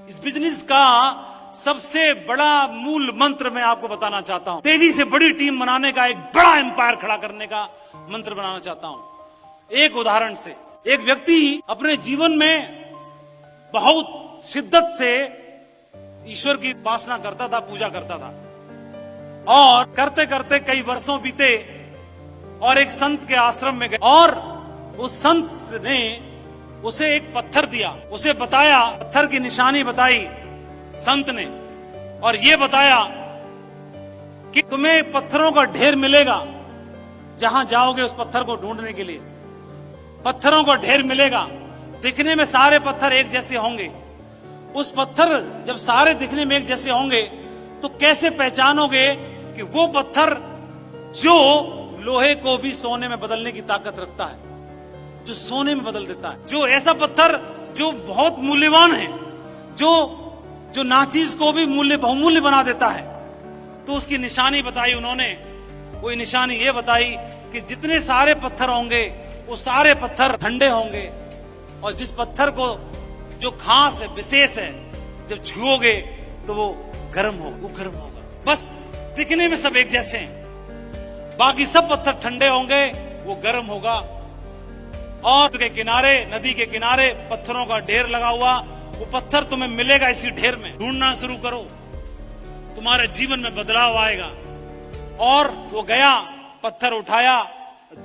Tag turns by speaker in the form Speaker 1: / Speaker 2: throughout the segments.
Speaker 1: इस बिजनेस का सबसे बड़ा मूल मंत्र मैं आपको बताना चाहता हूं। तेजी से बड़ी टीम बनाने का, एक बड़ा एम्पायर खड़ा करने का मंत्र बनाना चाहता हूं। एक उदाहरण से, एक व्यक्ति अपने जीवन में बहुत शिद्दत से ईश्वर की उपासना करता था, पूजा करता था, और करते करते कई वर्षों बीते और एक संत के आश्रम में गए और उस संत ने उसे एक पत्थर दिया, उसे बताया, पत्थर की निशानी बताई संत ने, और ये बताया कि तुम्हें पत्थरों का ढेर मिलेगा जहां जाओगे उस पत्थर को ढूंढने के लिए। पत्थरों का ढेर मिलेगा, दिखने में सारे पत्थर एक जैसे होंगे। उस पत्थर जब सारे दिखने में एक जैसे होंगे तो कैसे पहचानोगे कि वो पत्थर जो लोहे को भी सोने में बदलने की ताकत रखता है, जो सोने में बदल देता है, जो ऐसा पत्थर जो बहुत मूल्यवान है, जो नाचीज को भी बहुमूल्य बना देता है। तो उसकी निशानी बताई उन्होंने। कोई निशानी ये बताई कि जितने सारे पत्थर होंगे वो सारे पत्थर ठंडे होंगे, और जिस पत्थर को जो खास है, विशेष है, जब छुओगे तो वो गर्म होगा। बस दिखने में सब एक जैसे हैं, बाकी सब पत्थर ठंडे होंगे, वो गर्म होगा। और के किनारे, नदी के किनारे पत्थरों का ढेर लगा हुआ, वो पत्थर तुम्हें मिलेगा इसी ढेर में। ढूंढना शुरू करो, तुम्हारे जीवन में बदलाव आएगा। और वो गया, पत्थर उठाया,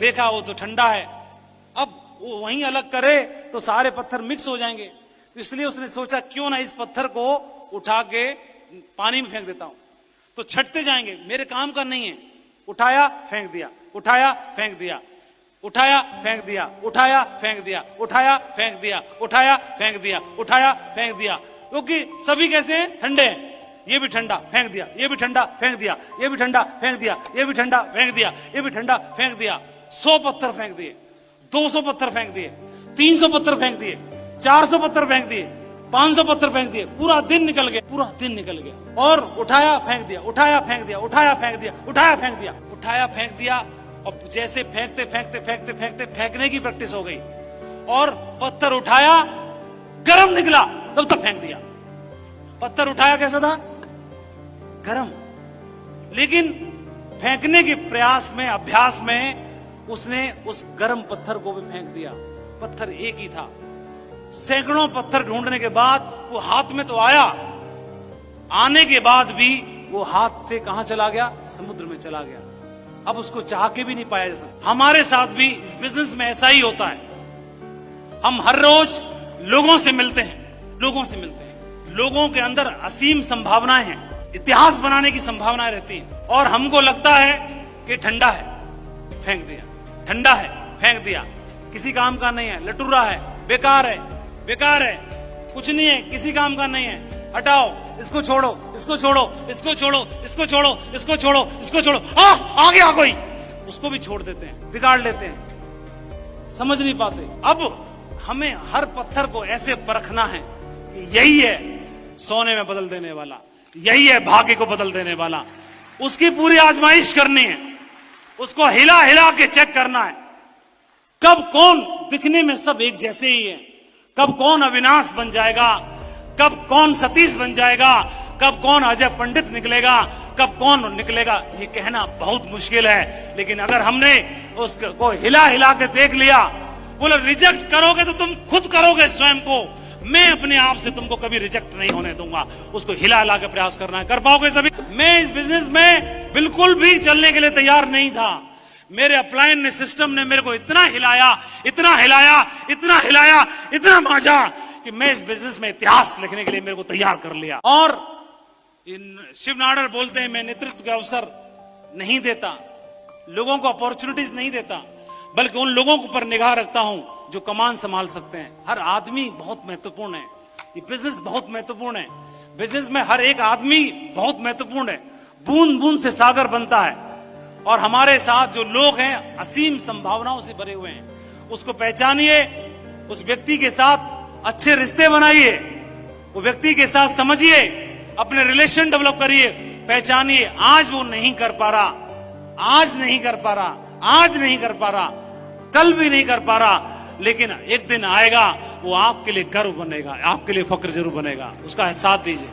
Speaker 1: देखा वो तो ठंडा है। अब वो वहीं अलग करे तो सारे पत्थर मिक्स हो जाएंगे, तो इसलिए उसने सोचा क्यों ना इस पत्थर को उठा के पानी में फेंक देता हूं, तो छटते जाएंगे, मेरे काम का नहीं है। उठाया, फेंक दिया, उठाया, फेंक दिया, उठाया, फेंक दिया, उठाया, फेंक दिया, उठाया, फेंक दिया, उठाया, फेंक दिया, उठाया, फेंक दिया, क्योंकि सभी कैसे हैं? ठंडे हैं। ये भी ठंडा, फेंक दिया, ये भी ठंडा, फेंक दिया, ये भी ठंडा, फेंक दिया, ये भी ठंडा, फेंक दिया, ये भी ठंडा, फेंक दिया। 100 पत्थर फेंक दिए, 200 पत्थर फेंक दिए, 300 पत्थर फेंक दिए, 400 पत्थर फेंक दिए, 500 पत्थर फेंक दिए। पूरा दिन निकल गया, पूरा दिन निकल गया। और उठाया, फेंक दिया, उठाया, फेंक दिया, उठाया, फेंक दिया, उठाया, फेंक दिया, उठाया, फेंक दिया। और जैसे फेंकते फेंकते फेंकते फेंकते फेंकने की प्रैक्टिस हो गई, और पत्थर उठाया, गरम निकला, तब तक फेंक दिया। पत्थर उठाया कैसा था? गरम। लेकिन फेंकने के प्रयास में, अभ्यास में उसने उस गरम पत्थर को भी फेंक दिया। पत्थर एक ही था। सैकड़ों पत्थर ढूंढने के बाद वो हाथ में तो आया, आने के बाद भी वो हाथ से कहां चला गया? समुद्र में चला गया। अब उसको चाह के भी नहीं पाया जा सकता। हमारे साथ भी इस बिजनेस में ऐसा ही होता है। हम हर रोज लोगों से मिलते हैं, लोगों के अंदर असीम संभावनाएं हैं, इतिहास बनाने की संभावनाएं रहती हैं, और हमको लगता है कि ठंडा है, फेंक दिया, ठंडा है, फेंक दिया, किसी काम का नहीं है, लटूरा है, बेकार है, कुछ नहीं है, किसी काम का नहीं है, हटाओ, इसको छोड़ो, इसको छोड़ो, इसको छोड़ो, इसको छोड़ो, इसको छोड़ो, इसको छोड़ो। आ गया कोई, उसको भी छोड़ देते हैं, बिगाड़ लेते हैं, समझ नहीं पाते। अब हमें हर पत्थर को ऐसे परखना है कि यही है सोने में बदल देने वाला, यही है भाग्य को बदल देने वाला। उसकी पूरी आजमाइश करनी है, उसको हिला हिला के चेक करना है। कब कौन, दिखने में सब एक जैसे ही है, कब कौन अविनाश बन जाएगा, कब कौन सतीश बन जाएगा, कब कौन अजय पंडित निकलेगा, कब कौन निकलेगा, ये कहना बहुत मुश्किल है। लेकिन अगर हमने उसको हिला हिला के देख लिया, बोले रिजेक्ट करोगे तो तुम खुद करोगे स्वयं को, मैं अपने आप से तुमको कभी रिजेक्ट नहीं होने दूंगा। उसको हिला हिला के प्रयास करना है, कर पाओगे सभी। मैं इस बिजनेस में बिल्कुल भी चलने के लिए तैयार नहीं था। मेरे अपलाइन ने, सिस्टम ने मेरे को इतना हिलाया, इतना हिलाया, इतना हिलाया, इतना मांझा कि मैं इस बिजनेस में इतिहास लिखने के लिए मेरे को तैयार कर लिया। और शिव नाडर बोलते हैं, मैं नेतृत्व का अवसर नहीं देता, लोगों को अपॉर्चुनिटीज नहीं देता, बल्कि उन लोगों के ऊपर निगाह रखता हूं जो कमान संभाल सकते हैं। हर आदमी बहुत महत्वपूर्ण है, ये बिजनेस बहुत महत्वपूर्ण है। बिजनेस में हर एक आदमी बहुत महत्वपूर्ण है। बूंद बूंद से सागर बनता है, और हमारे साथ जो लोग हैं असीम संभावनाओं से भरे हुए हैं। उसको पहचानिए, उस व्यक्ति के साथ अच्छे रिश्ते बनाइए, वो व्यक्ति के साथ समझिए, अपने रिलेशन डेवलप करिए, पहचानिए। आज वो नहीं कर पा रहा, आज नहीं कर पा रहा, आज नहीं कर पा रहा, कल भी नहीं कर पा रहा, लेकिन एक दिन आएगा वो आपके लिए गर्व बनेगा, आपके लिए फक्र जरूर बनेगा, उसका एहसास दीजिए।